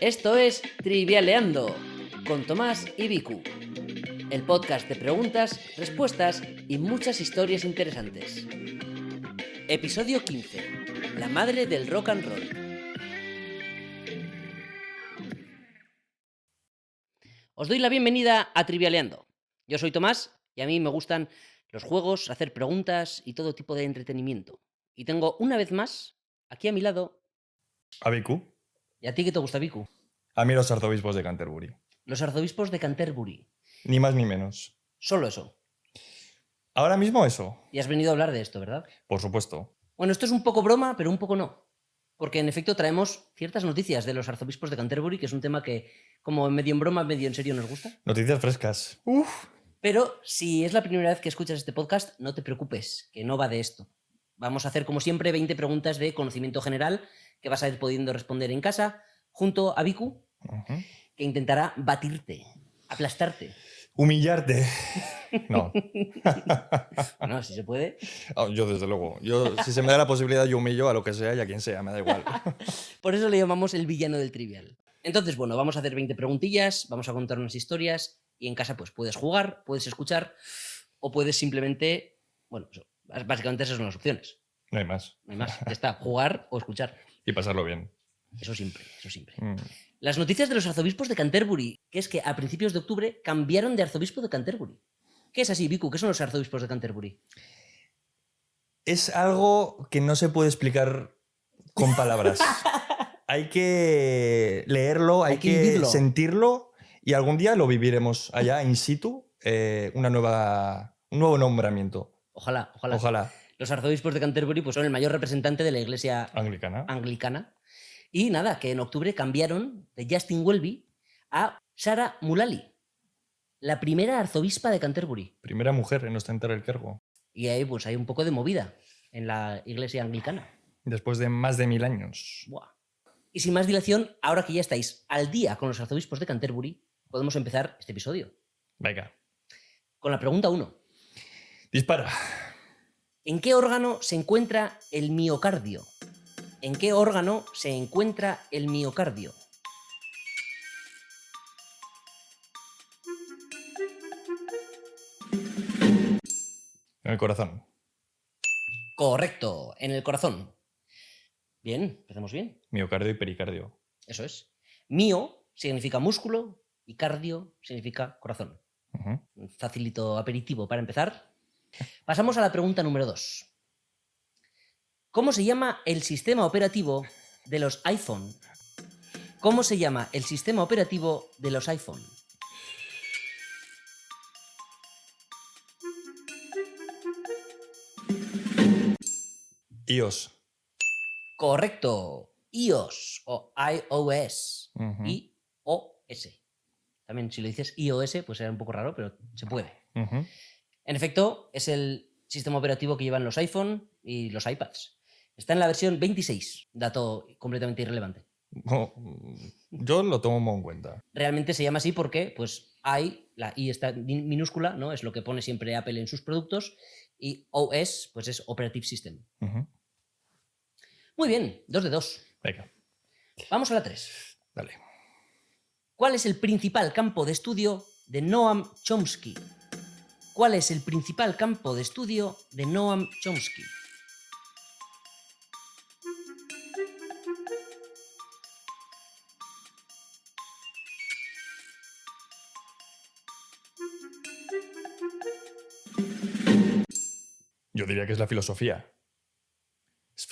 Esto es Trivialeando con Tomás y Vicu, el podcast de preguntas, respuestas y muchas historias interesantes. Episodio 15. La madre del rock and roll. Os doy la bienvenida a Trivialeando. Yo soy Tomás y a mí me gustan los juegos, hacer preguntas y todo tipo de entretenimiento. Y tengo una vez más aquí a mi lado. ¿A Vicu? ¿Y a ti qué te gusta, Vicu? A mí los arzobispos de Canterbury. Los arzobispos de Canterbury. Ni más ni menos. Solo eso. Ahora mismo eso. Y has venido a hablar de esto, ¿verdad? Por supuesto. Bueno, esto es un poco broma, pero un poco no. Porque en efecto traemos ciertas noticias de los arzobispos de Canterbury, que es un tema que, como medio en broma, medio en serio, nos gusta. Noticias frescas. Uf. Pero si es la primera vez que escuchas este podcast, no te preocupes, que no va de esto. Vamos a hacer, como siempre, 20 preguntas de conocimiento general que vas a ir pudiendo responder en casa, junto a Vicu, que intentará batirte, aplastarte. Humillarte. No. Bueno, si se puede. Oh, yo, desde luego. Si se me da la posibilidad, yo humillo a lo que sea y a quien sea, me da igual. Por eso le llamamos el villano del trivial. Entonces, bueno, vamos a hacer 20 preguntillas, vamos a contar unas historias y en casa pues puedes jugar, puedes escuchar o puedes simplemente, bueno, eso, básicamente esas son las opciones. No hay más. No hay más. Ya está, jugar o escuchar. Y pasarlo bien. Eso siempre, eso siempre. Mm. Las noticias de los arzobispos de Canterbury, que es que a principios de octubre cambiaron de arzobispo de Canterbury. ¿Qué es así, Vicu? ¿Qué son los arzobispos de Canterbury? Es algo que no se puede explicar con palabras. Hay que leerlo, hay que vivirlo. sentirlo y algún día lo viviremos allá in situ, un nuevo nombramiento. Ojalá. Ojalá. Los arzobispos de Canterbury pues, son el mayor representante de la iglesia Anglicana. Y nada, que en octubre cambiaron de Justin Welby a Sarah Mullally, la primera arzobispa de Canterbury. Primera mujer en ostentar el cargo. Y ahí pues hay un poco de movida en la iglesia anglicana. Después de más de 1000 años. Buah. Y sin más dilación, ahora que ya estáis al día con los arzobispos de Canterbury, podemos empezar este episodio. Venga. Con la pregunta 1. Dispara. ¿En qué órgano se encuentra el miocardio? ¿En qué órgano se encuentra el miocardio? En el corazón. Correcto, en el corazón. Bien, empezamos bien. Miocardio y pericardio. Eso es. Mio significa músculo y cardio significa corazón. Un facilito aperitivo para empezar. Pasamos a la pregunta número 2. ¿Cómo se llama el sistema operativo de los iPhone? ¿Cómo se llama el sistema operativo de los iPhone? iOS. Correcto. iOS o iOS. iOS. También si lo dices iOS, pues será un poco raro, pero se puede. En efecto, es el sistema operativo que llevan los iPhone y los iPads. Está en la versión 26, dato completamente irrelevante. Yo lo tomo en cuenta. Realmente se llama así porque pues la I está minúscula, ¿no? Es lo que pone siempre Apple en sus productos, y OS pues es Operative System. Muy bien, 2 de 2. Venga. Vamos a la 3. Dale. ¿Cuál es el principal campo de estudio de Noam Chomsky? ¿Cuál es el principal campo de estudio de Noam Chomsky? Yo diría que es la filosofía. Es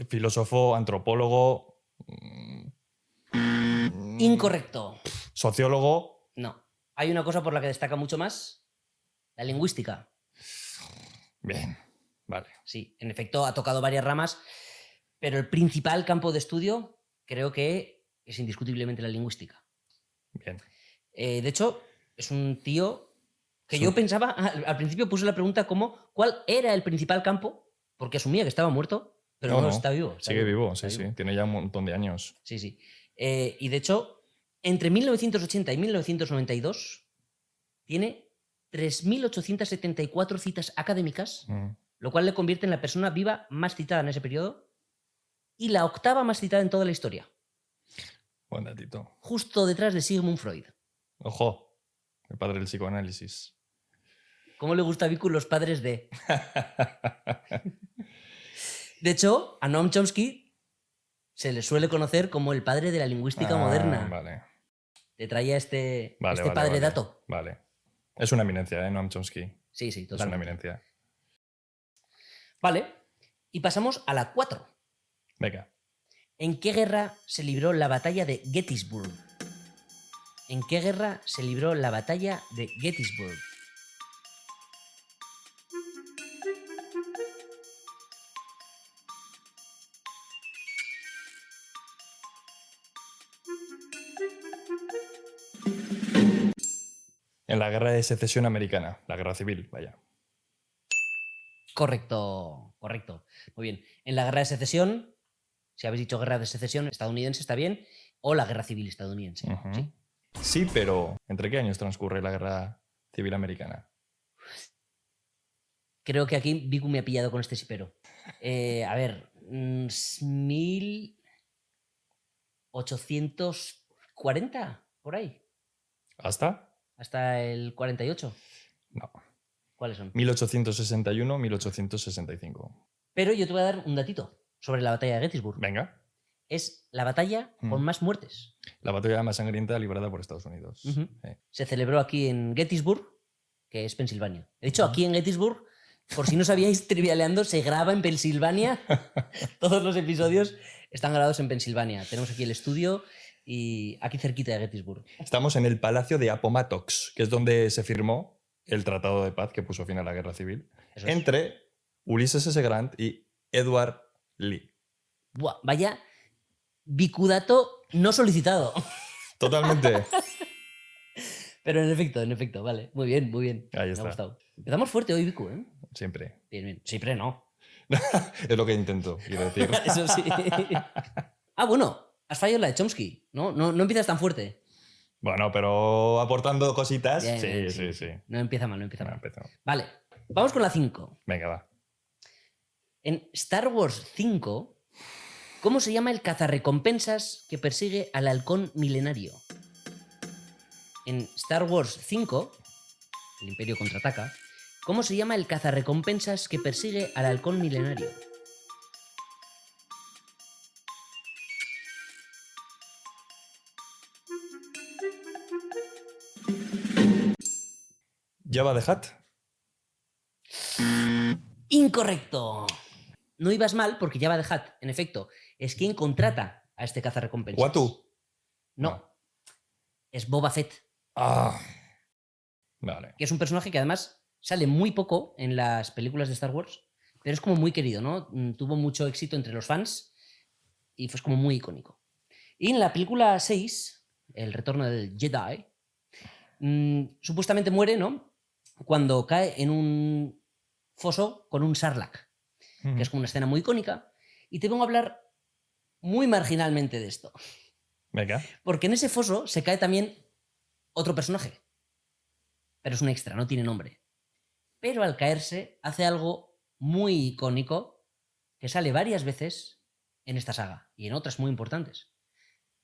filósofo, antropólogo. Incorrecto. Sociólogo. No. Hay una cosa por la que destaca mucho más: la lingüística. Bien, vale. Sí, en efecto ha tocado varias ramas, pero el principal campo de estudio creo que es indiscutiblemente la lingüística. Bien. De hecho, es un tío que yo pensaba, al principio puse la pregunta como ¿cuál era el principal campo? Porque asumía que estaba muerto, pero no está vivo. Sigue vivo, sí. Tiene ya un montón de años. Sí. Y de hecho, entre 1980 y 1992 tiene 3.874 citas académicas, lo cual le convierte en la persona viva más citada en ese periodo y la octava más citada en toda la historia. Buen datito. justo detrás de Sigmund Freud. Ojo, el padre del psicoanálisis. ¿Cómo le gusta a Vicu los padres de...? De hecho, a Noam Chomsky se le suele conocer como el padre de la lingüística moderna. Vale. Te traía este Vale, padre dato. Vale. Es una eminencia, ¿eh? Noam Chomsky. Sí, Es una totalmente. eminencia. Vale. Y pasamos a la 4. Venga. ¿En qué guerra se libró la batalla de Gettysburg? ¿En qué guerra se libró la batalla de Gettysburg? En la guerra de secesión americana, la guerra civil, vaya. Correcto. Muy bien. En la guerra de secesión, si habéis dicho guerra de secesión estadounidense, está bien, o la guerra civil estadounidense. Ujú. ¿Sí? Sí, pero ¿entre qué años transcurre la guerra civil americana? Creo que aquí Vicu me ha pillado con este sí, pero. A ver, 1840, por ahí. ¿Hasta? Hasta el 48. No. ¿Cuáles son? 1861, 1865. Pero yo te voy a dar un datito sobre la batalla de Gettysburg. Venga. Es la batalla con más muertes. La batalla más sangrienta librada por Estados Unidos. Ujú. Sí. Se celebró aquí en Gettysburg, que es Pensilvania. De hecho, aquí en Gettysburg, por si no sabíais, trivialeando, se graba en Pensilvania. Todos los episodios están grabados en Pensilvania. Tenemos aquí el estudio y aquí cerquita de Gettysburg. Estamos en el Palacio de Appomattox, que es donde se firmó el Tratado de Paz que puso fin a la Guerra Civil Eso es. entre Ulysses S. Grant y Edward Lee. Buah, vaya bicudato no solicitado. Totalmente. Pero en efecto, vale. Muy bien. Ahí Me está. ha gustado. Empezamos fuerte hoy, Vicu, ¿eh? Siempre. Bien. Siempre no. Es lo que intento, quiero decir. Eso sí. Ah, bueno, has fallado la de Chomsky. No empiezas tan fuerte. Bueno, pero aportando cositas. Bien, Sí. No empieza mal. No, empezó. Vale, vamos con la 5. Venga, va. En Star Wars 5, ¿cómo se llama el cazarrecompensas que persigue al halcón milenario? En Star Wars 5, el Imperio contraataca, ¿cómo se llama el cazarrecompensas que persigue al halcón milenario? Jabba the Hutt. ¡Incorrecto! No ibas mal porque Jabba the Hutt, en efecto, es quien contrata a este cazarrecompensas. Watu. No. Es Boba Fett, Ah. Vale. que es un personaje que además sale muy poco en las películas de Star Wars, pero es como muy querido, ¿no? Tuvo mucho éxito entre los fans y fue como muy icónico. Y en la película 6, El retorno del Jedi, supuestamente muere, ¿no? Cuando cae en un foso con un Sarlacc, que es como una escena muy icónica, y te vengo a hablar muy marginalmente de esto. Venga. Porque en ese foso se cae también otro personaje, pero es un extra, no tiene nombre. Pero al caerse hace algo muy icónico que sale varias veces en esta saga y en otras muy importantes.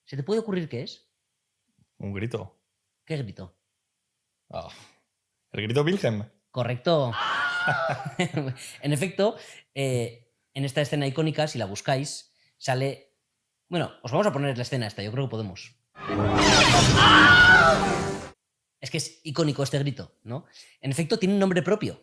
¿Se te puede ocurrir qué es? Un grito. ¿Qué grito? Ah. El grito Wilhelm. Correcto. En efecto, en esta escena icónica, si la buscáis, sale... Bueno, os vamos a poner la escena esta, yo creo que podemos. Es que es icónico este grito, ¿no? En efecto, tiene un nombre propio.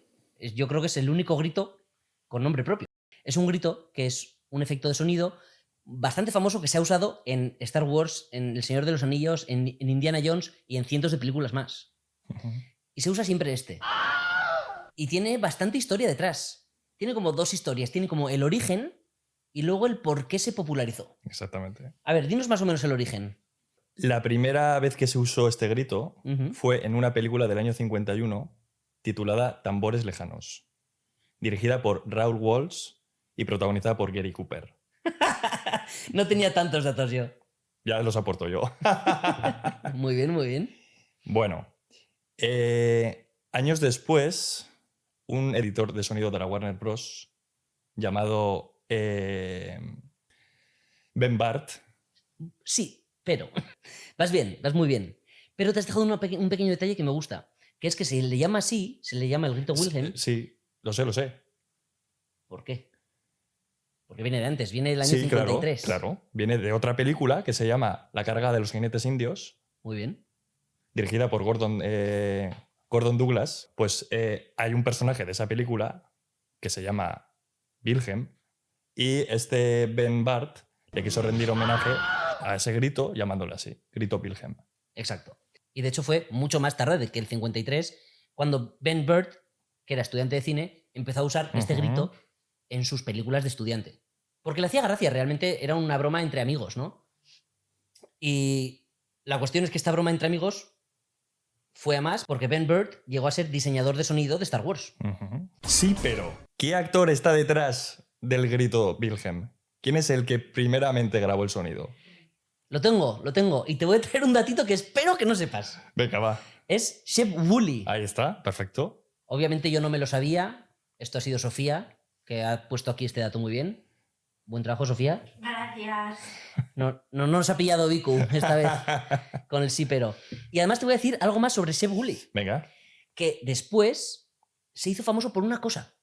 Yo creo que es el único grito con nombre propio. Es un grito que es un efecto de sonido bastante famoso que se ha usado en Star Wars, en El Señor de los Anillos, en Indiana Jones y en cientos de películas más. Y se usa siempre este. Y tiene bastante historia detrás. Tiene como dos historias. Tiene como el origen y luego el por qué se popularizó. Exactamente. A ver, dinos más o menos el origen. La primera vez que se usó este grito fue en una película del año 51 titulada Tambores Lejanos, dirigida por Raoul Walsh y protagonizada por Gary Cooper. No tenía tantos datos yo. Ya los aporto yo. Muy bien. Bueno, años después, un editor de sonido de la Warner Bros. Llamado Ben Bart. Sí, Pero, vas bien, vas muy bien. Pero te has dejado un pequeño detalle que me gusta, que es que se le llama así, se le llama el grito Wilhelm. Sí, lo sé. ¿Por qué? Porque viene de antes, viene del año 53. Claro. Viene de otra película que se llama La carga de los jinetes indios. Muy bien. Dirigida por Gordon Douglas. Pues hay un personaje de esa película que se llama Wilhelm y este Ben Burt le quiso rendir homenaje a ese grito llamándole así, grito Wilhelm. Exacto. Y de hecho fue mucho más tarde que el 53 cuando Ben Burt, que era estudiante de cine, empezó a usar este grito en sus películas de estudiante. Porque le hacía gracia, realmente era una broma entre amigos, ¿no? Y la cuestión es que esta broma entre amigos fue a más porque Ben Burt llegó a ser diseñador de sonido de Star Wars. Sí, pero ¿qué actor está detrás del grito Wilhelm? ¿Quién es el que primeramente grabó el sonido? Lo tengo. Y te voy a traer un datito que espero que no sepas. Venga, va. Es Shep Woolley. Ahí está, perfecto. Obviamente yo no me lo sabía. Esto ha sido Sofía, que ha puesto aquí este dato muy bien. Buen trabajo, Sofía. Gracias. No nos ha pillado Vicu esta vez con el sí, pero. Y además te voy a decir algo más sobre Shep Woolley. Venga. Que después se hizo famoso por una cosa.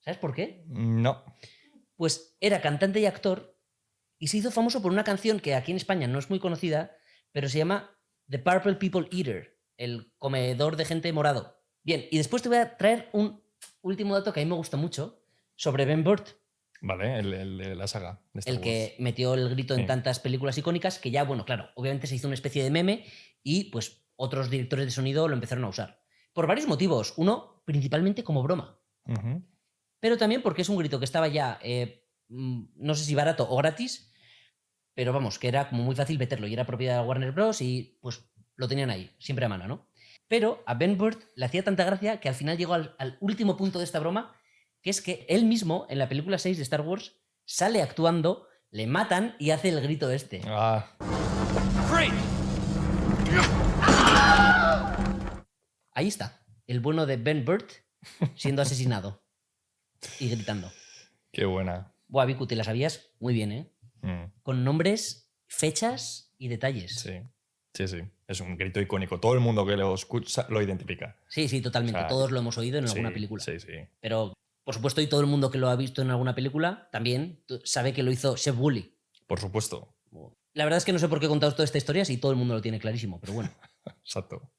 ¿Sabes por qué? No. Pues era cantante y actor y se hizo famoso por una canción que aquí en España no es muy conocida, pero se llama The Purple People Eater, el comedor de gente morado. Bien, y después te voy a traer un último dato que a mí me gusta mucho sobre Ben Burt. Vale, el de la saga de Star el que metió el grito en tantas películas icónicas que ya, bueno, claro, obviamente se hizo una especie de meme y pues otros directores de sonido lo empezaron a usar. Por varios motivos. Uno, principalmente como broma. Pero también porque es un grito que estaba ya, no sé si barato o gratis, pero vamos, que era como muy fácil meterlo y era propiedad de Warner Bros. Y pues lo tenían ahí, siempre a mano, ¿no? Pero a Ben Burt le hacía tanta gracia que al final llegó al último punto de esta broma, que es que él mismo, en la película 6 de Star Wars, sale actuando, le matan y hace el grito este. Ahí está, el bueno de Ben Burt siendo asesinado y gritando. Qué buena. Buah, Vicu, te la sabías muy bien, ¿eh? Con nombres, fechas y detalles. Sí. Es un grito icónico. Todo el mundo que lo escucha lo identifica. Sí, totalmente. O sea, todos lo hemos oído en alguna película. Sí. Pero, por supuesto, y todo el mundo que lo ha visto en alguna película también sabe que lo hizo Shep Woolley. Por supuesto. La verdad es que no sé por qué he contado toda esta historia si todo el mundo lo tiene clarísimo, pero bueno. Exacto.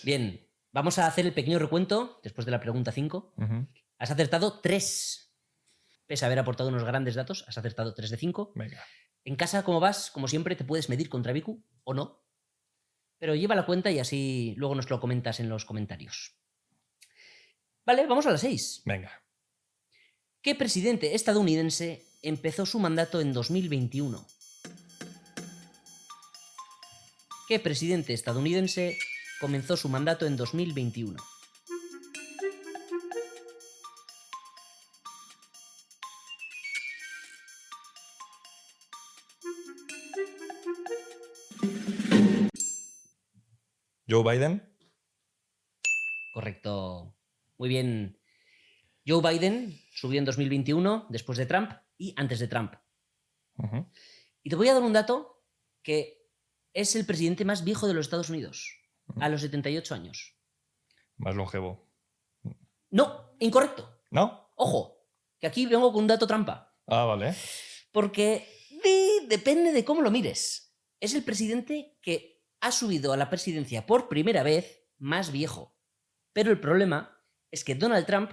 Bien, vamos a hacer el pequeño recuento después de la pregunta 5. Has acertado 3. Pese a haber aportado unos grandes datos, has acertado 3 de 5. Venga. En casa, como vas, como siempre, te puedes medir contra Vicu o no. Pero lleva la cuenta y así luego nos lo comentas en los comentarios. Vale, vamos a la 6. Venga. ¿Qué presidente estadounidense empezó su mandato en 2021? ¿Qué presidente estadounidense comenzó su mandato en 2021? ¿Joe Biden? Correcto. Muy bien. Joe Biden subió en 2021, después de Trump y antes de Trump. Y te voy a dar un dato que es el presidente más viejo de los Estados Unidos, a los 78 años. Más longevo. No, incorrecto. ¿No? Ojo, que aquí vengo con un dato trampa. Vale. Porque depende de cómo lo mires. Es el presidente que ha subido a la presidencia por primera vez más viejo. Pero el problema es que Donald Trump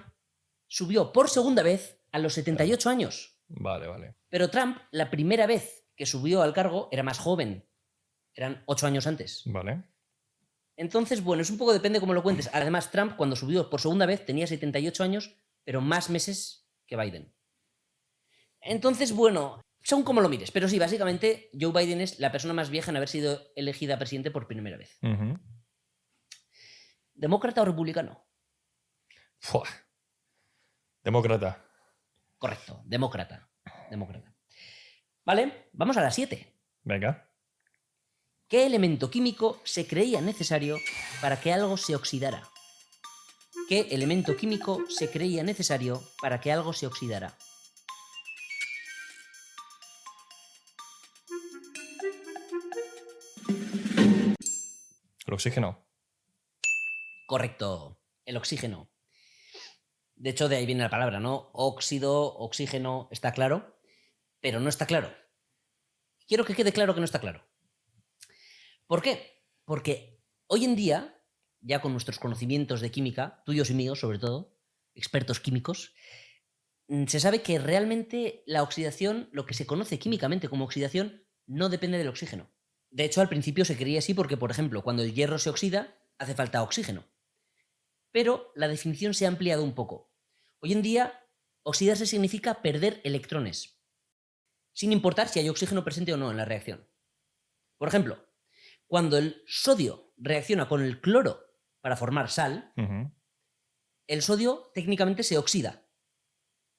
subió por segunda vez a los 78 años. Vale. Pero Trump, la primera vez que subió al cargo, era más joven. Eran 8 años antes. Vale. Entonces, bueno, es un poco depende cómo lo cuentes. Además, Trump, cuando subió por segunda vez, tenía 78 años, pero más meses que Biden. Entonces, bueno, según cómo lo mires. Pero sí, básicamente, Joe Biden es la persona más vieja en haber sido elegida presidente por primera vez. ¿Demócrata o republicano? Demócrata. Correcto, demócrata. Vale, vamos a la 7. Venga. ¿Qué elemento químico se creía necesario para que algo se oxidara? ¿Qué elemento químico se creía necesario para que algo se oxidara? El oxígeno. Correcto, el oxígeno. De hecho, de ahí viene la palabra, ¿no? Óxido, oxígeno, está claro, pero no está claro. Quiero que quede claro que no está claro. ¿Por qué? Porque hoy en día, ya con nuestros conocimientos de química, tuyos y míos sobre todo, expertos químicos, se sabe que realmente la oxidación, lo que se conoce químicamente como oxidación, no depende del oxígeno. De hecho, al principio se creía así porque, por ejemplo, cuando el hierro se oxida, hace falta oxígeno. Pero la definición se ha ampliado un poco. Hoy en día, oxidarse significa perder electrones, sin importar si hay oxígeno presente o no en la reacción. Por ejemplo, cuando el sodio reacciona con el cloro para formar sal, el sodio técnicamente se oxida,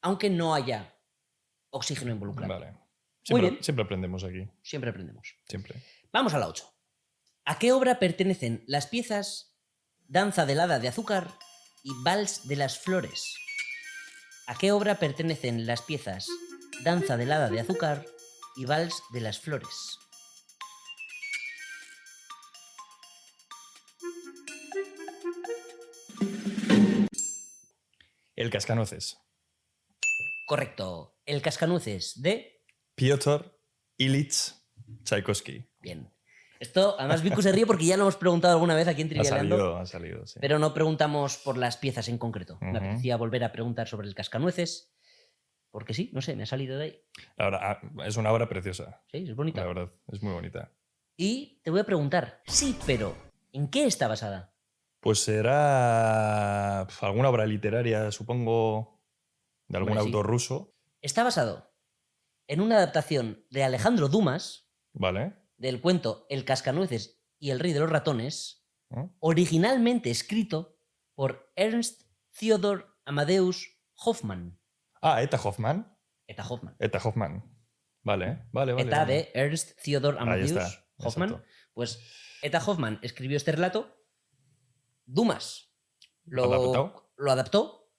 aunque no haya oxígeno involucrado. Vale. Muy bien. Siempre aprendemos aquí. Siempre aprendemos. Siempre. Vamos a la 8. ¿A qué obra pertenecen las piezas Danza del Hada de Azúcar y Vals de las Flores? ¿A qué obra pertenecen las piezas Danza del Hada de Azúcar y Vals de las Flores? El cascanueces. Correcto. El cascanueces de... Piotr Ilich Tchaikovsky. Bien. Esto, además, Vicu se ríe porque ya lo hemos preguntado alguna vez aquí en Trivialeando. Ha salido, sí. Pero no preguntamos por las piezas en concreto. Me apetecía volver a preguntar sobre el cascanueces. Porque sí, no sé, me ha salido de ahí. La verdad, es una obra preciosa. Sí, es bonita. La verdad, es muy bonita. Y te voy a preguntar, sí, pero ¿en qué está basada? Pues será alguna obra literaria, supongo, de algún autor ruso. Está basado en una adaptación de Alejandro Dumas, Vale. del cuento El cascanueces y el rey de los ratones, originalmente escrito por Ernst Theodor Amadeus Hoffmann. Ah, Eta Hoffmann. Eta Hoffmann. Eta Hoffmann. Vale. Eta de Ernst Theodor Amadeus Hoffmann. Exacto. Pues Eta Hoffmann escribió este relato, Dumas lo adaptó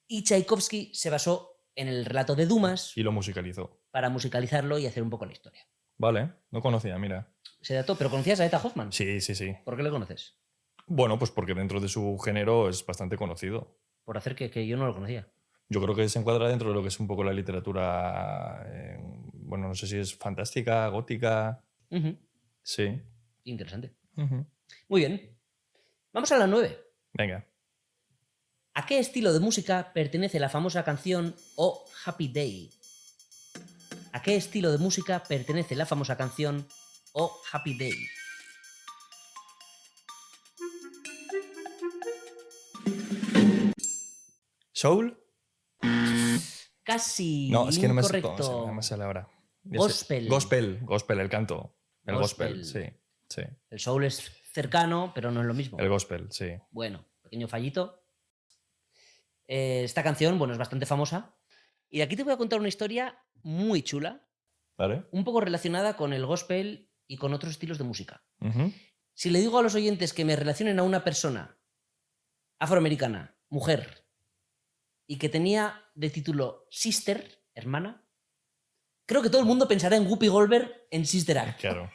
y Tchaikovsky se basó en el relato de Dumas y lo musicalizó para musicalizarlo y hacer un poco la historia. Vale, no conocía, mira. Se dató, ¿pero conocías a Eta Hoffmann? Sí, sí, sí. ¿Por qué le conoces? Bueno, pues porque dentro de su género es bastante conocido. Por hacer que yo no lo conocía. Yo creo que se encuadra dentro de lo que es un poco la literatura, bueno, no sé si es fantástica, gótica. Sí. Interesante. Muy bien. Vamos a la 9. Venga. ¿A qué estilo de música pertenece la famosa canción Oh Happy Day? ¿A qué estilo de música pertenece la famosa canción Oh Happy Day? ¿Soul? Casi. No, es que no me sale ahora. Gospel. Gospel, el canto. El gospel, sí. El soul es cercano, pero no es lo mismo. El gospel, sí. Bueno, pequeño fallito. Esta canción, bueno, es bastante famosa. Y aquí te voy a contar una historia muy chula. ¿Vale? Un poco relacionada con el gospel y con otros estilos de música. Si le digo a los oyentes que me relacionen a una persona afroamericana, mujer, y que tenía de título Sister, hermana, creo que todo el mundo pensará en Whoopi Goldberg en Sister Act. Claro.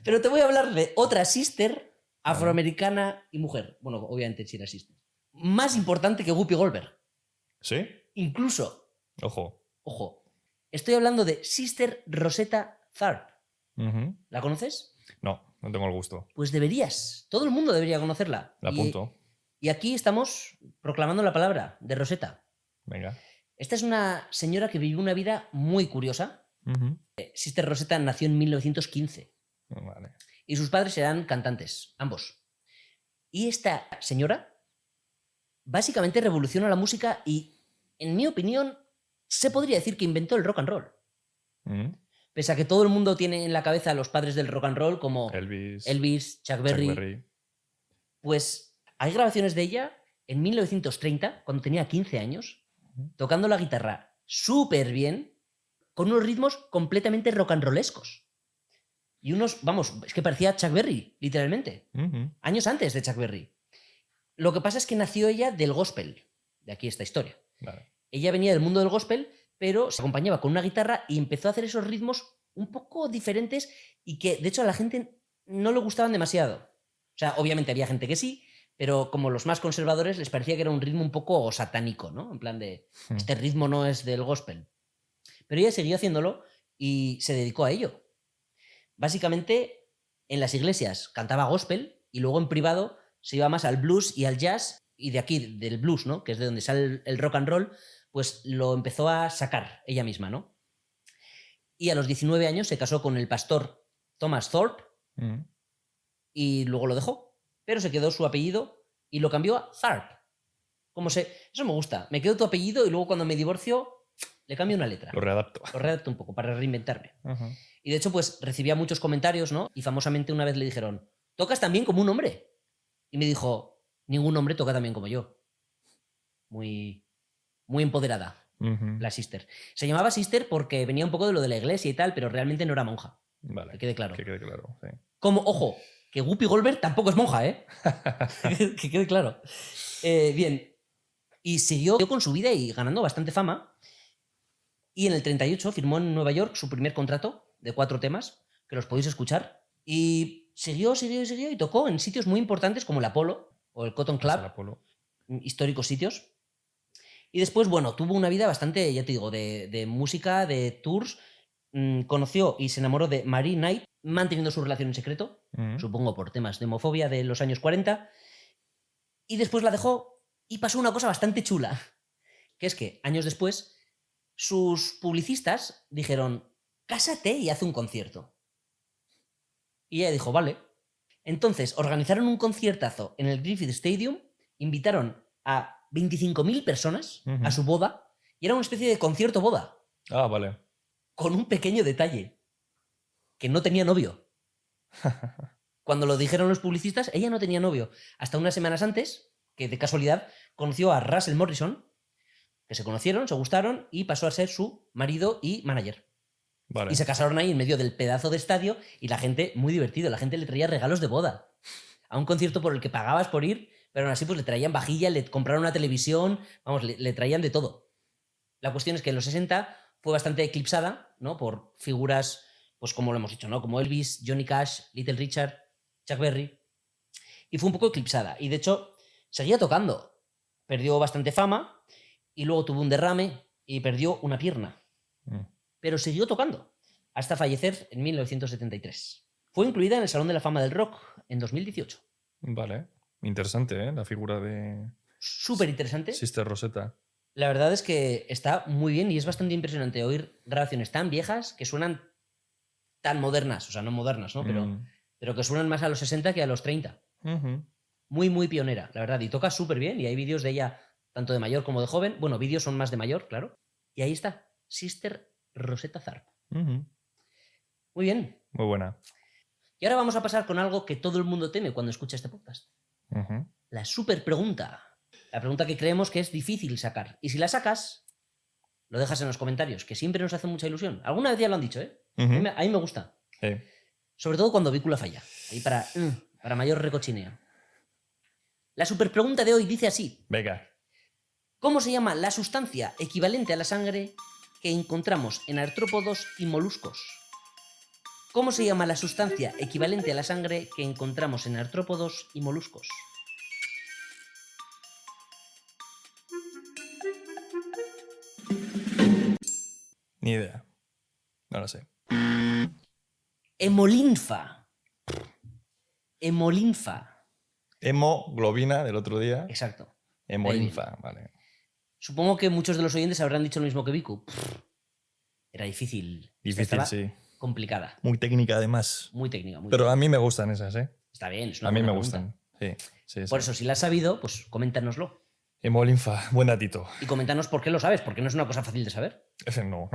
Pero te voy a hablar de otra Sister afroamericana y mujer. Bueno, obviamente si era Sister. Más importante que Whoopi Goldberg. ¿Sí? Incluso. Ojo. Estoy hablando de Sister Rosetta Tharpe. ¿La conoces? No tengo el gusto. Pues deberías. Todo el mundo debería conocerla. La apunto. Y aquí estamos proclamando la palabra de Rosetta. Venga. Esta es una señora que vivió una vida muy curiosa. Sister Rosetta nació en 1915. Vale. Y sus padres eran cantantes, ambos. Y esta señora básicamente revolucionó la música y, en mi opinión, se podría decir que inventó el rock and roll. Pese a que todo el mundo tiene en la cabeza a los padres del rock and roll como Elvis, Chuck Berry. Pues hay grabaciones de ella en 1930, cuando tenía 15 años, tocando la guitarra súper bien, con unos ritmos completamente rock and rollescos. Y unos, vamos, es que parecía Chuck Berry, literalmente. Años antes de Chuck Berry. Lo que pasa es que nació ella del gospel. De aquí esta historia. Vale. Ella venía del mundo del gospel, pero se acompañaba con una guitarra y empezó a hacer esos ritmos un poco diferentes y que, de hecho, a la gente no le gustaban demasiado. O sea, obviamente había gente que sí, pero como los más conservadores les parecía que era un ritmo un poco satánico, ¿no? En plan de, este ritmo no es del gospel. Pero ella siguió haciéndolo y se dedicó a ello. Básicamente, en las iglesias cantaba gospel y luego en privado se iba más al blues y al jazz, y de aquí, del blues, ¿no? Que es de donde sale el rock and roll, pues lo empezó a sacar ella misma, ¿no? Y a los 19 años se casó con el pastor Thomas Thorpe y luego lo dejó, pero se quedó su apellido y lo cambió a Tharpe. Eso me gusta. Me quedo tu apellido y luego cuando me divorcio le cambio una letra. Lo readapto. Lo readapto un poco para reinventarme. Y de hecho, pues recibía muchos comentarios, ¿no? Y famosamente una vez le dijeron, tocas tan bien como un hombre. Y me dijo, ningún hombre toca tan bien como yo. Muy, muy empoderada. La Sister. Se llamaba Sister porque venía un poco de lo de la iglesia y tal, pero realmente no era monja. Vale. Que quede claro. Que quede claro, sí. Como, ojo, que Whoopi Goldberg tampoco es monja, ¿eh? Que quede claro. Bien. Y siguió con su vida y ganando bastante fama. Y en el 38 firmó en Nueva York su primer contrato de 4 temas, que los podéis escuchar. Y siguió y tocó en sitios muy importantes como el Apollo o el Cotton Club. El Apollo. Históricos sitios. Y después, bueno, tuvo una vida bastante, ya te digo, de música, de tours. Conoció y se enamoró de Marie Knight, manteniendo su relación en secreto, supongo por temas de homofobia de los años 40. Y después la dejó y pasó una cosa bastante chula, que es que años después sus publicistas dijeron, cásate y haz un concierto. Y ella dijo, vale. Entonces organizaron un conciertazo en el Griffith Stadium, invitaron a 25.000 personas a su boda y era una especie de concierto boda. Ah, vale. Con un pequeño detalle, que no tenía novio. Cuando lo dijeron los publicistas, ella no tenía novio. Hasta unas semanas antes, que de casualidad conoció a Russell Morrison, que se conocieron, se gustaron y pasó a ser su marido y manager. Vale. Y se casaron ahí en medio del pedazo de estadio y la gente, muy divertido, la gente le traía regalos de boda. A un concierto por el que pagabas por ir, pero aún así pues le traían vajilla, le compraron una televisión, vamos, le traían de todo. La cuestión es que en los 60 fue bastante eclipsada, ¿no? Por figuras, pues como lo hemos dicho, ¿no? Como Elvis, Johnny Cash, Little Richard, Chuck Berry. Y fue un poco eclipsada. Y de hecho, seguía tocando. Perdió bastante fama y luego tuvo un derrame y perdió una pierna. Pero siguió tocando hasta fallecer en 1973. Fue incluida en el Salón de la Fama del Rock en 2018. Vale. Interesante, ¿eh? La figura de... Súper interesante. Sister Rosetta. La verdad es que está muy bien y es bastante impresionante oír grabaciones tan viejas que suenan tan modernas. O sea, no modernas, ¿no? Pero que suenan más a los 60 que a los 30. Muy, muy pionera, la verdad. Y toca súper bien y hay vídeos de ella tanto de mayor como de joven. Bueno, vídeos son más de mayor, claro. Y ahí está, Sister Rosetta Tharpe. Muy bien. Muy buena. Y ahora vamos a pasar con algo que todo el mundo teme cuando escucha este podcast. La super pregunta. La pregunta que creemos que es difícil sacar. Y si la sacas, lo dejas en los comentarios, que siempre nos hace mucha ilusión. Alguna vez ya lo han dicho, ¿eh? A mí me gusta. Sí. Sobre todo cuando Vícula falla. Ahí para mayor recochineo. La super pregunta de hoy dice así. Venga. ¿Cómo se llama la sustancia equivalente a la sangre que encontramos en artrópodos y moluscos? ¿Cómo se llama la sustancia equivalente a la sangre que encontramos en artrópodos y moluscos? Ni idea. No lo sé. Hemolinfa. Hemolinfa. Hemoglobina del otro día. Exacto. Hemolinfa, vale. Supongo que muchos de los oyentes habrán dicho lo mismo que Vicu. Era difícil. Difícil, sí. Complicada. Muy técnica, además. Muy técnica. Muy Pero técnica. A mí me gustan esas, ¿eh? Está bien. Es una a mí me buena gustan. pregunta. Sí. Por eso, si la has sabido, pues coméntanoslo. Hemolinfa, buen datito. Y coméntanos por qué lo sabes, porque no es una cosa fácil de saber. No.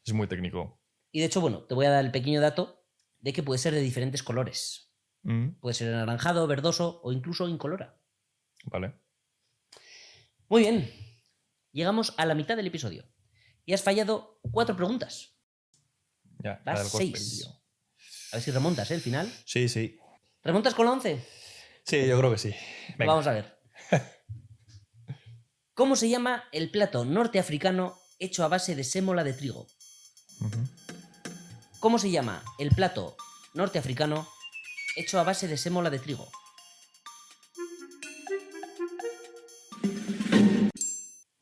Es muy técnico. Y de hecho, bueno, te voy a dar el pequeño dato de que puede ser de diferentes colores. Puede ser anaranjado, verdoso o incluso incolora. Vale. Muy bien. Llegamos a la mitad del episodio. Y has fallado 4 preguntas. Ya, vas 6. A ver si remontas, ¿eh? El final. Sí. ¿Remontas con la 11? Sí, yo creo que sí. Venga. Vamos a ver. ¿Cómo se llama el plato norteafricano hecho a base de sémola de trigo? ¿Cómo se llama el plato norteafricano hecho a base de sémola de trigo.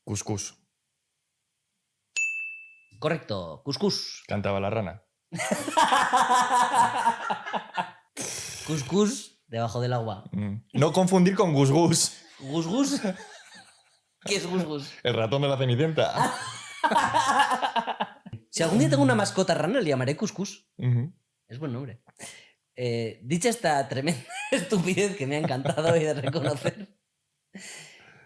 Cuscús. Correcto, cuscús. Cantaba la rana. Cuscús debajo del agua. No confundir con Gus Gus. ¿Gus Gus? ¿Qué es Gus Gus? El ratón de la Cenicienta. Si algún día tengo una mascota rana, le llamaré Cuscús. Ujú. Es buen nombre. Dicha esta tremenda estupidez que me ha encantado de reconocer,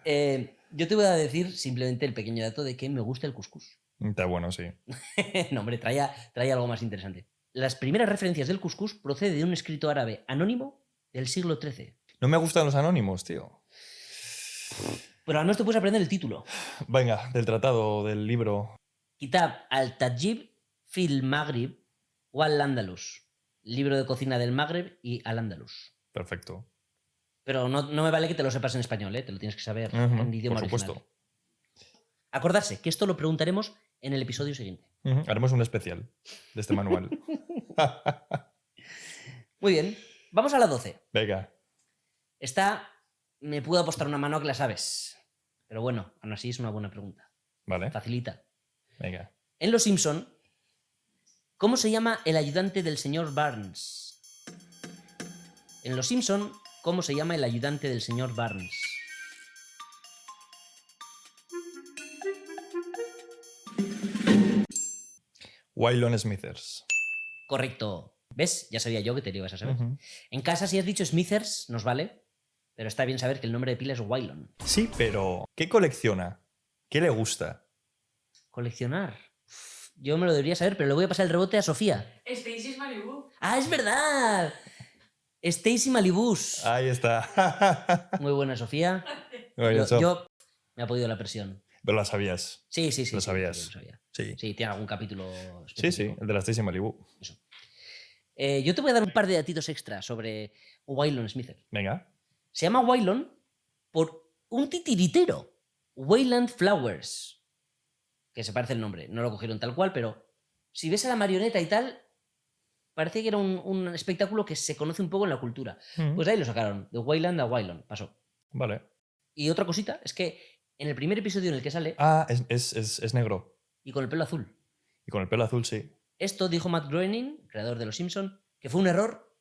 yo te voy a decir simplemente el pequeño dato de que me gusta el cuscús. Está bueno, sí. No, hombre, traía algo más interesante. Las primeras referencias del cuscús proceden de un escrito árabe anónimo del siglo XIII. No me gustan los anónimos, tío. Pero al menos te puedes aprender el título. Venga, del tratado, del libro. Kitab al-Tajib fil Maghrib o al-Andalus. Libro de cocina del Magreb y al-Andalus. Perfecto. Pero no me vale que te lo sepas en español, ¿eh? Te lo tienes que saber en idioma por supuesto. original. Acordarse que esto lo preguntaremos en el episodio siguiente. Haremos un especial de este manual. Muy bien, vamos a la 12. Venga. Esta me puedo apostar una mano a que la sabes. Pero bueno, aún así es una buena pregunta. Vale. Facilita. Venga. En Los Simpson, ¿cómo se llama el ayudante del señor Barnes? En Los Simpson, ¿cómo se llama el ayudante del señor Barnes? Waylon Smithers. Correcto. ¿Ves? Ya sabía yo que te lo ibas a saber. En casa, si has dicho Smithers, nos vale. Pero está bien saber que el nombre de pila es Waylon. Sí, pero ¿qué colecciona? ¿Qué le gusta? Coleccionar. Yo me lo debería saber, pero le voy a pasar el rebote a Sofía. Stacy's Malibu. ¡Ah, es verdad! Stacy Malibus. Ahí está. Muy buena, Sofía. Bueno, Yo me ha podido la presión. Pero la sabías. Sí. Lo sabías. Lo sabía. Sí. Sí, tiene algún capítulo Sí, específico. el de la Stacy Malibu. Eso. Yo te voy a dar un par de datitos extra sobre Waylon Smither. Venga. Se llama Waylon por un titiritero, Wayland Flowers, que se parece el nombre. No lo cogieron tal cual, pero si ves a la marioneta y tal, parecía que era un espectáculo que se conoce un poco en la cultura. Pues ahí lo sacaron, de Wayland a Waylon, pasó. Vale. Y otra cosita, es que en el primer episodio en el que sale, Ah, es negro. y con el pelo azul, Y con el pelo azul, sí. esto dijo Matt Groening, creador de Los Simpson, que fue un error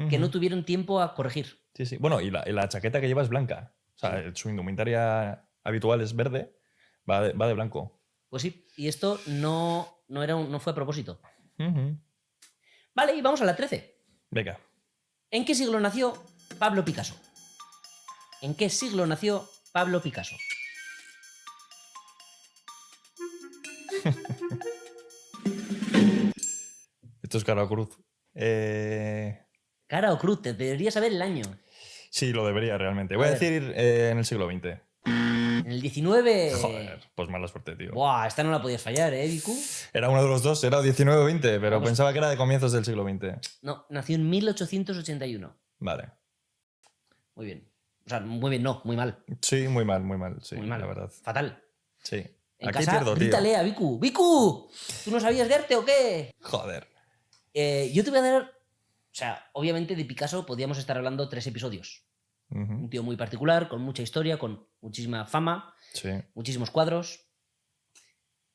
que no tuvieron tiempo a corregir. Sí, sí. Bueno, y la chaqueta que lleva es blanca. O sea, su indumentaria habitual es verde, va de blanco. Pues sí, y esto no fue a propósito. Vale, y vamos a la 13. Venga. ¿En qué siglo nació Pablo Picasso? ¿En qué siglo nació Pablo Picasso? Esto es cara o cruz. Cara o cruz, te deberías saber el año. Sí, lo debería realmente. Voy a decir en el siglo XX. En el 19. Joder, pues mala suerte, tío. Buah, esta no la podías fallar, ¿eh, Vicu? Era uno de los dos, era 19 o 20, pero Vamos. pensaba que era de comienzos del siglo XX. No, nació en 1881. Vale. Muy bien. O sea, muy bien, no, muy mal. Sí, muy mal, sí, Muy mal. la verdad. Fatal. Sí. En Aquí casa, pierdo, tío. grítale a Vicu. ¡Vicu! ¿Tú no sabías de arte o qué? Joder. Yo te voy a dar... O sea, obviamente de Picasso podíamos estar hablando 3 episodios. Ujú. Un tío muy particular, con mucha historia, con muchísima fama, Sí. muchísimos cuadros.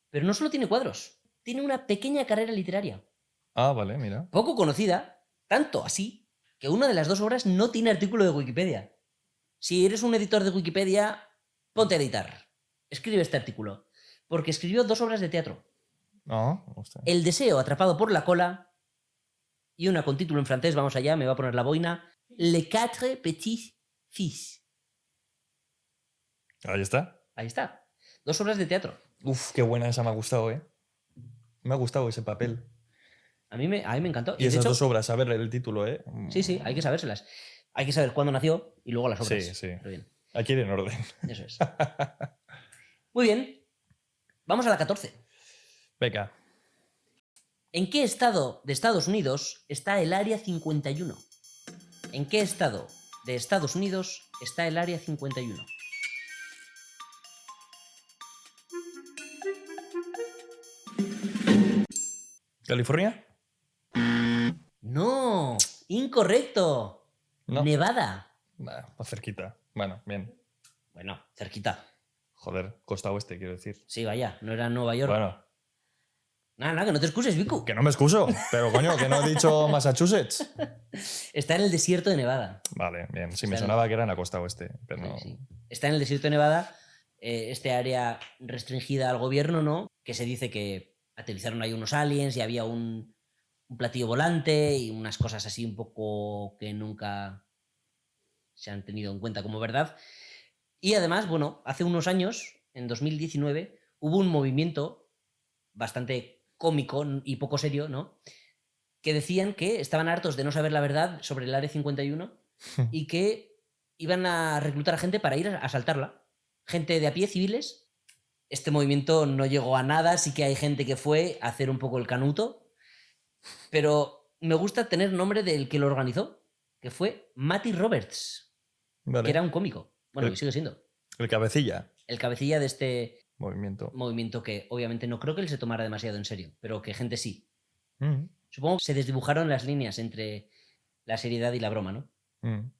Pero no solo tiene cuadros, tiene una pequeña carrera literaria. Ah, vale, mira. Poco conocida, tanto así, que una de las 2 obras no tiene artículo de Wikipedia. Si eres un editor de Wikipedia, ponte a editar. Escribe este artículo. Porque escribió 2 obras de teatro. Ah, hostia. El deseo atrapado por la cola y una con título en francés, vamos allá, me va a poner la boina. Les quatre petits fils. Ahí está. Ahí está. 2 obras de teatro. Uf, qué buena esa me ha gustado, ¿eh? Me ha gustado ese papel. A mí me encantó. Y de esas hecho, 2 obras, a ver el título, ¿eh? Sí, hay que sabérselas. Hay que saber cuándo nació y luego las obras. Sí, sí. Pero bien, Aquí ir en orden. eso es. Muy bien. Vamos a la 14. Venga. ¿En qué estado de Estados Unidos está el Área 51? ¿En qué estado de Estados Unidos está el Área 51? ¿California? ¡No! Incorrecto. No. Nevada. Más cerquita. Bueno, bien. Bueno, cerquita. Joder, costa oeste, quiero decir. Sí, vaya, no era Nueva York. Bueno. Nada, que no te excuses, Vicu. Que no me excuso, pero coño, que no he dicho Massachusetts. Está en el desierto de Nevada. Vale, bien. Sí, me sonaba que era en la costa oeste, pero no. Sí. Está en el desierto de Nevada, este área restringida al gobierno, ¿no? Que se dice que aterrizaron ahí unos aliens y había un platillo volante y unas cosas así un poco que nunca se han tenido en cuenta como verdad. Y además, bueno, hace unos años, en 2019, hubo un movimiento bastante cómico y poco serio, ¿no? Que decían que estaban hartos de no saber la verdad sobre el Área 51 y que iban a reclutar a gente para ir a asaltarla. Gente de a pie, civiles. Este movimiento no llegó a nada, sí que hay gente que fue a hacer un poco el canuto, pero me gusta tener nombre del que lo organizó, que fue Matty Roberts, Vale. que era un cómico. Bueno, que sigue siendo. El cabecilla. El cabecilla de este movimiento que obviamente no creo que él se tomara demasiado en serio, pero que gente sí. Mm. Supongo que se desdibujaron las líneas entre la seriedad y la broma, ¿no? Mm.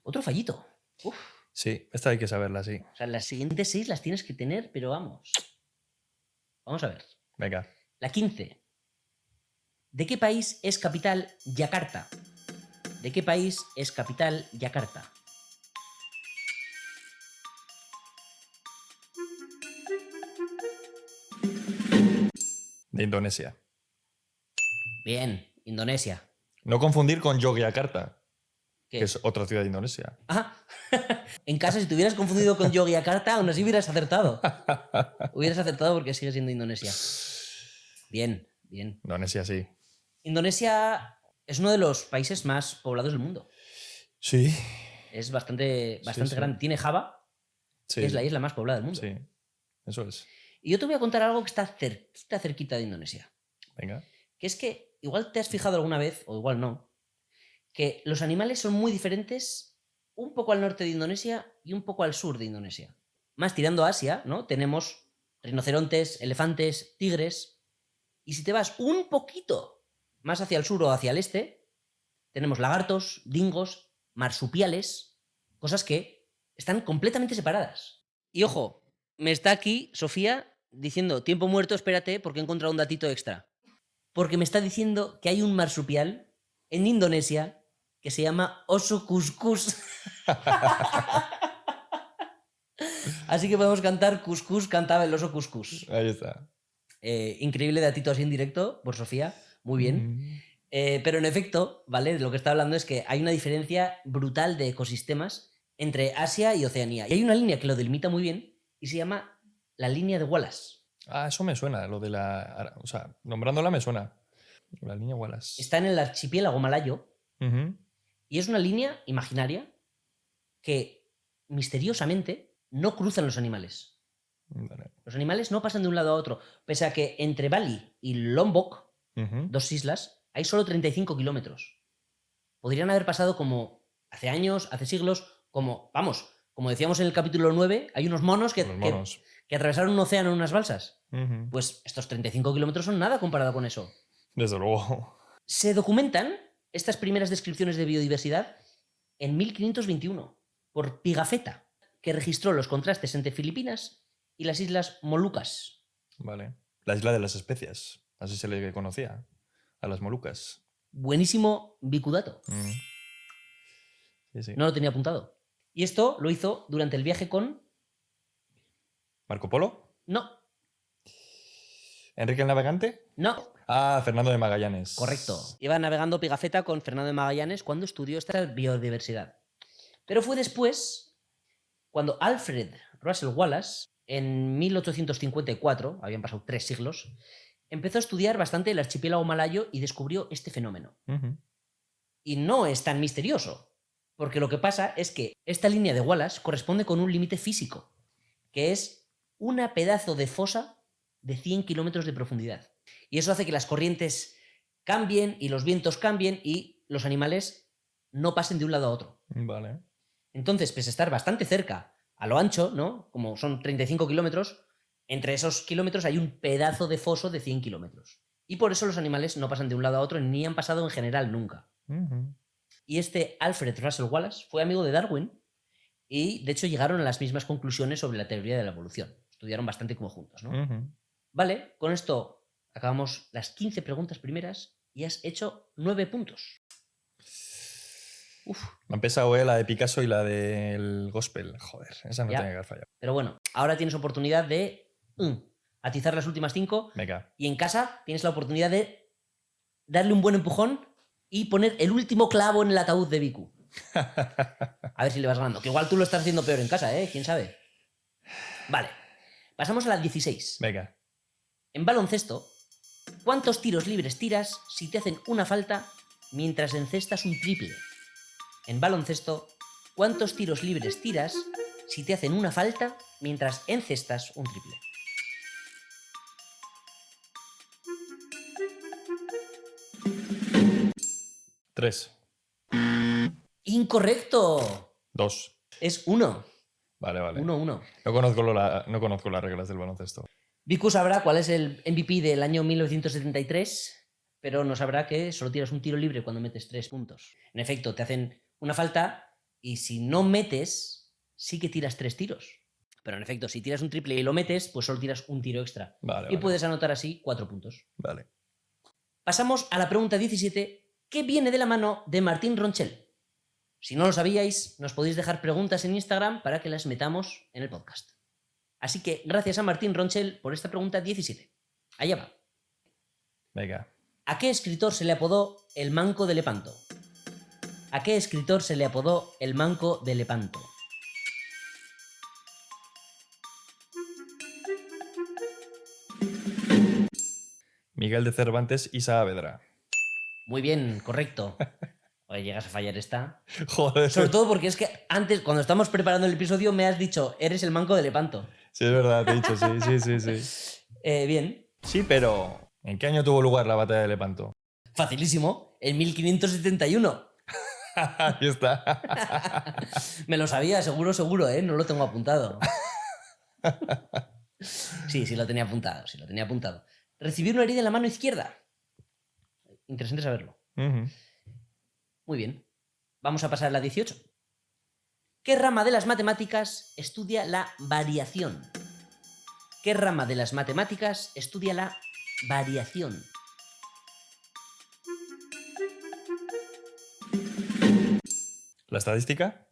Otro fallito. Uf. Sí, esta hay que saberla, sí. O sea, las siguientes 6 las tienes que tener, pero vamos. Vamos a ver. Venga. La 15. ¿De qué país es capital Yakarta? ¿De qué país es capital Yakarta? De Indonesia. Bien, Indonesia. No confundir con Yogyakarta, ¿Qué? que es otra ciudad de Indonesia. Ah, en casa, si te hubieras confundido con Yogyakarta, aún así hubieras acertado. Hubieras acertado porque sigue siendo Indonesia. Bien, bien. Indonesia, sí. Indonesia es uno de los países más poblados del mundo. Sí. Es bastante Sí. grande. Tiene Java, Sí. que es la isla más poblada del mundo. Sí, eso es. Y yo te voy a contar algo que está cerquita de Indonesia. Venga. Que es que igual te has fijado alguna vez, o igual no, que los animales son muy diferentes un poco al norte de Indonesia y un poco al sur de Indonesia. Más tirando a Asia, ¿no? Tenemos rinocerontes, elefantes, tigres. Y si te vas un poquito más hacia el sur o hacia el este, tenemos lagartos, dingos, marsupiales, cosas que están completamente separadas. Y ojo, me está aquí Sofía diciendo, tiempo muerto, espérate, porque he encontrado un datito extra. Porque me está diciendo que hay un marsupial en Indonesia que se llama oso cuscús. Así que podemos cantar Cuscús, cantaba el oso cuscús. Ahí está. Increíble datito así en directo por Sofía, muy bien. Pero en efecto, ¿vale? Lo que está hablando es que hay una diferencia brutal de ecosistemas entre Asia y Oceanía. Y hay una línea que lo delimita muy bien y se llama la línea de Wallace. Ah, eso me suena, lo de la... O sea, nombrándola me suena. La línea Wallace. Está en el archipiélago malayo Uh-huh. y es una línea imaginaria que misteriosamente no cruzan los animales. Vale. Los animales no pasan de un lado a otro. Pese a que entre Bali y Lombok, Uh-huh. 2 islas, hay solo 35 kilómetros. Podrían haber pasado como hace años, hace siglos, como decíamos en el capítulo 9, hay unos monos que atravesaron un océano en unas balsas. Uh-huh. Pues estos 35 kilómetros son nada comparado con eso. Desde luego. Se documentan estas primeras descripciones de biodiversidad en 1521 por Pigafetta, que registró los contrastes entre Filipinas y las islas Molucas. Vale. La isla de las especias. Así se le conocía a las Molucas. Buenísimo bicudato. Sí, sí. No lo tenía apuntado. Y esto lo hizo durante el viaje con... ¿Marco Polo? No. ¿Enrique el Navegante? No. Ah, Fernando de Magallanes. Correcto. Iba navegando Pigafetta con Fernando de Magallanes cuando estudió esta biodiversidad. Pero fue después, cuando Alfred Russel Wallace, en 1854, habían pasado 3 siglos, empezó a estudiar bastante el archipiélago malayo y descubrió este fenómeno. Uh-huh. Y no es tan misterioso, porque lo que pasa es que esta línea de Wallace corresponde con un límite físico, que es una pedazo de fosa de 100 kilómetros de profundidad. Y eso hace que las corrientes cambien y los vientos cambien y los animales no pasen de un lado a otro. Vale. Entonces, pese a estar bastante cerca, a lo ancho, ¿no? Como son 35 kilómetros, entre esos kilómetros hay un pedazo de foso de 100 kilómetros. Y por eso los animales no pasan de un lado a otro ni han pasado en general nunca. Y este Alfred Russel Wallace fue amigo de Darwin y, de hecho, llegaron a las mismas conclusiones sobre la teoría de la evolución. Estudiaron bastante como juntos, ¿no? Vale, con esto acabamos las 15 preguntas primeras y has hecho 9 puntos. Uf. Me han pesado la de Picasso y la del gospel. Joder, esa no tiene que haber fallado. Pero bueno, ahora tienes oportunidad de atizar las últimas 5. Venga. Y en casa tienes la oportunidad de darle un buen empujón y poner el último clavo en el ataúd de Viku. A ver si le vas ganando. Que igual tú lo estás haciendo peor en casa, ¿eh? ¿Quién sabe? Vale. Pasamos a la 16. Venga. En baloncesto, ¿cuántos tiros libres tiras si te hacen una falta mientras encestas un triple? En baloncesto, ¿cuántos tiros libres tiras si te hacen una falta mientras encestas un triple? Tres. ¡Incorrecto! 2. Es 1. Vale. 1-1. No conozco las reglas del baloncesto. Viku sabrá cuál es el MVP del año 1973, pero no sabrá que solo tiras un tiro libre cuando metes 3 puntos. En efecto, te hacen una falta y si no metes, sí que tiras 3 tiros. Pero en efecto, si tiras un triple y lo metes, pues solo tiras un tiro extra. Vale. Puedes anotar así 4 puntos. Vale. Pasamos a la pregunta 17, que viene de la mano de Martín Ronchel. Si no lo sabíais, nos podéis dejar preguntas en Instagram para que las metamos en el podcast. Así que gracias a Martín Ronchel por esta pregunta 17. Allá va. Venga. ¿A qué escritor se le apodó el Manco de Lepanto? ¿A qué escritor se le apodó el Manco de Lepanto? Miguel de Cervantes y Saavedra. Muy bien, correcto. Oye, llegas a fallar esta. Joder. Sobre todo porque es que antes, cuando estamos preparando el episodio, me has dicho, eres el Manco de Lepanto. Sí, es verdad, te he dicho, sí. Bien. Sí, pero ¿en qué año tuvo lugar la batalla de Lepanto? Facilísimo, en 1571. Ahí está. Me lo sabía, seguro, no lo tengo apuntado. Sí, lo tenía apuntado. Recibió una herida en la mano izquierda. Interesante saberlo. Muy bien. Vamos a pasar a la 18. ¿Qué rama de las matemáticas estudia la variación? ¿Qué rama de las matemáticas estudia la variación? ¿La estadística?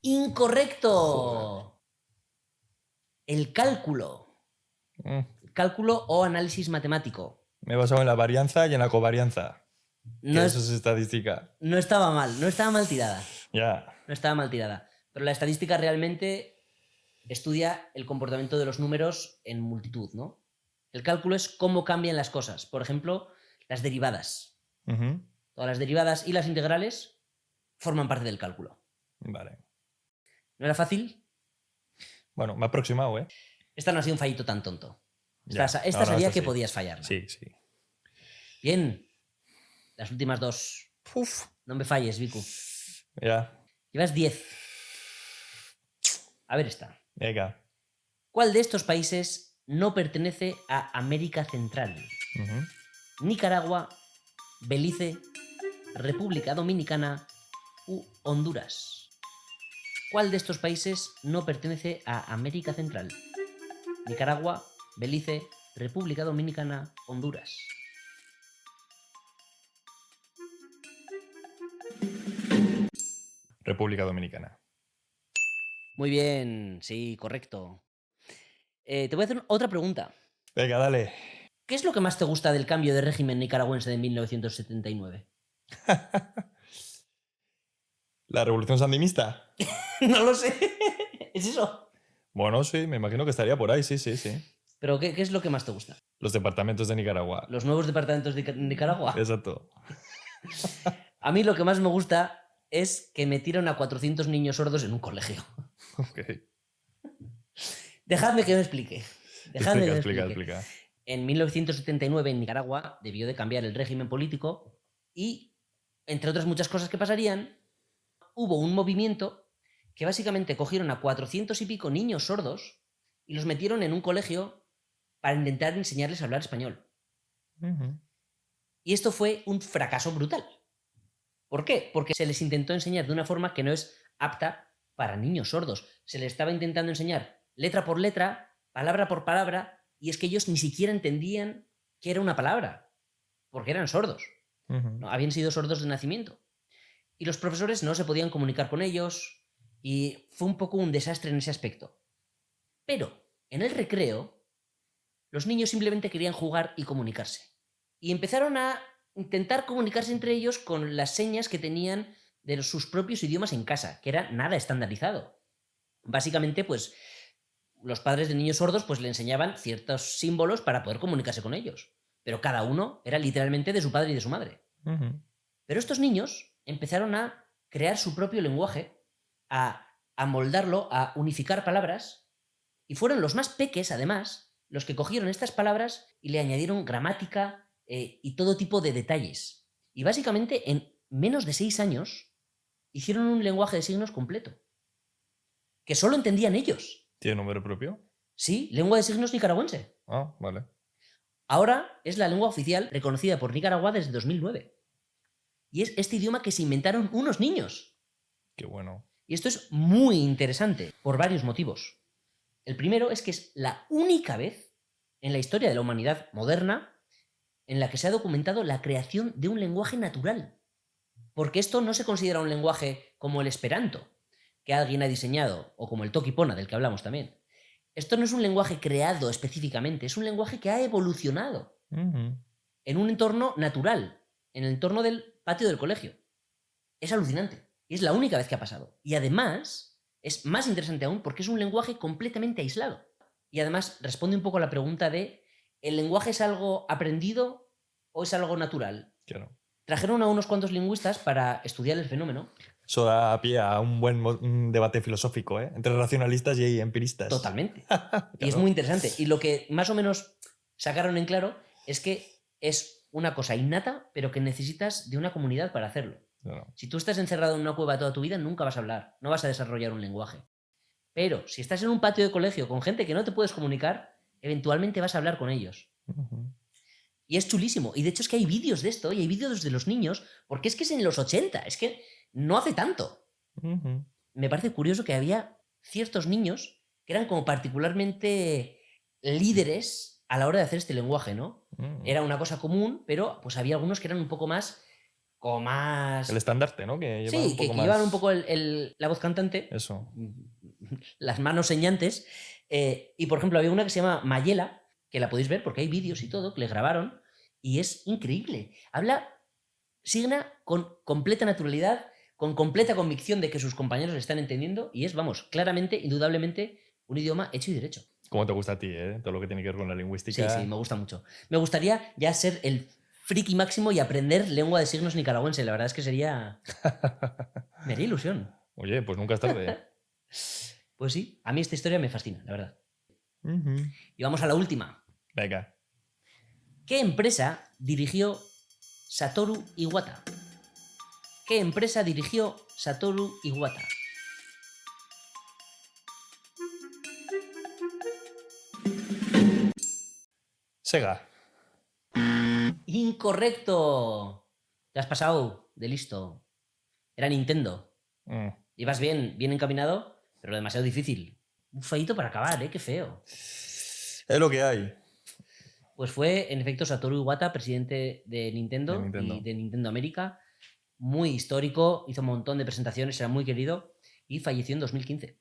¡Incorrecto! Joder. El cálculo. Cálculo o análisis matemático. Me he basado en la varianza y en la covarianza. Eso es estadística. No estaba mal tirada. Ya. No estaba mal tirada. Pero la estadística realmente estudia el comportamiento de los números en multitud, ¿no? El cálculo es cómo cambian las cosas. Por ejemplo, las derivadas. Todas las derivadas y las integrales forman parte del cálculo. Vale. ¿No era fácil? Bueno, me he aproximado, ¿eh? Esta no ha sido un fallito tan tonto. Esta no, sabía que sí. podías fallar. Sí. Bien. Las últimas 2. Uf. No me falles, Viku. Ya. Llevas 10. A ver esta. Venga. ¿Cuál de estos países no pertenece a América Central? Nicaragua, Belice, República Dominicana u Honduras. ¿Cuál de estos países no pertenece a América Central? Nicaragua, Belice, República Dominicana, Honduras. República Dominicana. Muy bien, sí, correcto. Te voy a hacer otra pregunta. Venga, dale. ¿Qué es lo que más te gusta del cambio de régimen nicaragüense de 1979? ¿La revolución sandinista? No lo sé. ¿Es eso? Bueno, sí, me imagino que estaría por ahí, sí. ¿Pero qué es lo que más te gusta? Los departamentos de Nicaragua. ¿Los nuevos departamentos de Nicaragua? Exacto. A mí lo que más me gusta es que metieron a 400 niños sordos en un colegio. Ok. Dejadme que me explique. Explica. En 1979 en Nicaragua debió de cambiar el régimen político y, entre otras muchas cosas que pasarían, hubo un movimiento que básicamente cogieron a 400 y pico niños sordos y los metieron en un colegio para intentar enseñarles a hablar español. Y esto fue un fracaso brutal. ¿Por qué? Porque se les intentó enseñar de una forma que no es apta para niños sordos. Se les estaba intentando enseñar letra por letra, palabra por palabra, y es que ellos ni siquiera entendían qué era una palabra, porque eran sordos. ¿No? Habían sido sordos de nacimiento. Y los profesores no se podían comunicar con ellos, y fue un poco un desastre en ese aspecto. Pero en el recreo, los niños simplemente querían jugar y comunicarse. Y empezaron a intentar comunicarse entre ellos con las señas que tenían de sus propios idiomas en casa, que era nada estandarizado. Básicamente, pues, los padres de niños sordos pues le enseñaban ciertos símbolos para poder comunicarse con ellos. Pero cada uno era literalmente de su padre y de su madre. Pero estos niños empezaron a crear su propio lenguaje, a moldarlo, a unificar palabras, y fueron los más peques, además, los que cogieron estas palabras y le añadieron gramática y todo tipo de detalles. Y básicamente, en menos de 6 años, hicieron un lenguaje de signos completo, que solo entendían ellos. ¿Tiene nombre propio? Sí, lengua de signos nicaragüense. Ah, vale. Ahora es la lengua oficial reconocida por Nicaragua desde 2009. Y es este idioma que se inventaron unos niños. Qué bueno. Y esto es muy interesante por varios motivos. El primero es que es la única vez en la historia de la humanidad moderna en la que se ha documentado la creación de un lenguaje natural. Porque esto no se considera un lenguaje como el esperanto, que alguien ha diseñado, o como el toquipona, del que hablamos también. Esto no es un lenguaje creado específicamente, es un lenguaje que ha evolucionado en un entorno natural, en el entorno del patio del colegio. Es alucinante. Y es la única vez que ha pasado. Y además, es más interesante aún porque es un lenguaje completamente aislado. Y además responde un poco a la pregunta de ¿el lenguaje es algo aprendido o es algo natural? Claro. Trajeron a unos cuantos lingüistas para estudiar el fenómeno. Eso da pie a un buen debate filosófico, ¿eh? Entre racionalistas y empiristas. Totalmente. Claro. Y es muy interesante. Y lo que más o menos sacaron en claro es que es una cosa innata, pero que necesitas de una comunidad para hacerlo. Claro. Si tú estás encerrado en una cueva toda tu vida, nunca vas a hablar, no vas a desarrollar un lenguaje. Pero si estás en un patio de colegio con gente que no te puedes comunicar, eventualmente vas a hablar con ellos. Y es chulísimo. Y de hecho es que hay vídeos de esto, y hay vídeos de los niños, porque es que es en los 80, es que no hace tanto. Me parece curioso que había ciertos niños que eran como particularmente líderes a la hora de hacer este lenguaje, ¿no? Era una cosa común, pero pues había algunos que eran un poco más... El estandarte, ¿no? Que llevan un poco más... llevan un poco la voz cantante. Eso. Las manos señantes. Y, por ejemplo, había una que se llama Mayela, que la podéis ver porque hay vídeos y todo, que le grabaron, y es increíble. Habla signa con completa naturalidad, con completa convicción de que sus compañeros le están entendiendo, y es, vamos, claramente, indudablemente, un idioma hecho y derecho. ¿Cómo te gusta a ti, todo lo que tiene que ver con la lingüística? Sí, me gusta mucho. Me gustaría ya ser el friki máximo y aprender lengua de signos nicaragüense. La verdad es que sería... Me haría ilusión. Oye, pues nunca es tarde. Pues sí, a mí esta historia me fascina, la verdad. Y vamos a la última. Venga. ¿Qué empresa dirigió Satoru Iwata? ¿Qué empresa dirigió Satoru Iwata? Sega. Incorrecto. Te has pasado de listo. Era Nintendo. Ibas bien encaminado, pero demasiado difícil. Un feíto para acabar, qué feo. Es lo que hay. Pues fue, en efecto, Satoru Iwata, presidente de Nintendo y de Nintendo América. Muy histórico, hizo un montón de presentaciones, era muy querido y falleció en 2015.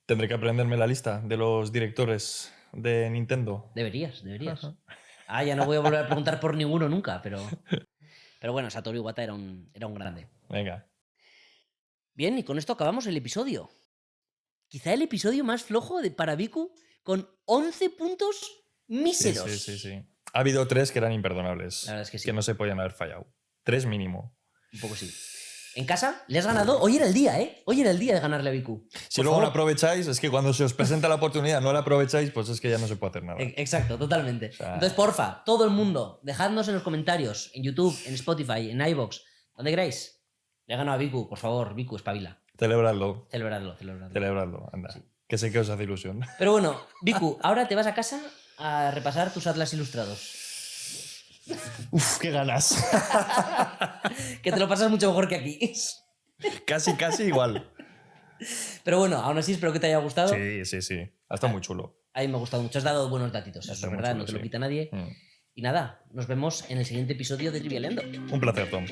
Tendré que aprenderme la lista de los directores de Nintendo. Deberías. Ya no voy a volver a preguntar por ninguno nunca, pero bueno, Satoru Iwata era un grande. Venga. Bien, y con esto acabamos el episodio. Quizá el episodio más flojo para Viku, con 11 puntos míseros. Sí. Ha habido 3 que eran imperdonables. La verdad es que sí. Que no se podían haber fallado. 3 mínimo. Un poco sí. En casa le has ganado. Hoy era el día, ¿eh? Hoy era el día de ganarle a Viku. Si luego no aprovecháis, es que cuando se os presenta la oportunidad no la aprovecháis, pues es que ya no se puede hacer nada. Exacto, totalmente. Entonces, porfa, todo el mundo, dejadnos en los comentarios, en YouTube, en Spotify, en iVoox, donde queráis. Le he ganado a Viku, por favor, Viku, espabila. Celebradlo. Sí. Anda. Que sé que os hace ilusión. Pero bueno, Viku, ahora te vas a casa a repasar tus atlas ilustrados. Uf, qué ganas. Que te lo pasas mucho mejor que aquí. Casi igual. Pero bueno, aún así espero que te haya gustado. Sí. Ha estado muy chulo. A mí me ha gustado mucho. Has dado buenos datitos, eso es verdad, chulo, no te lo quita nadie. Y nada, nos vemos en el siguiente episodio de Trivialeando. Un placer, Tom.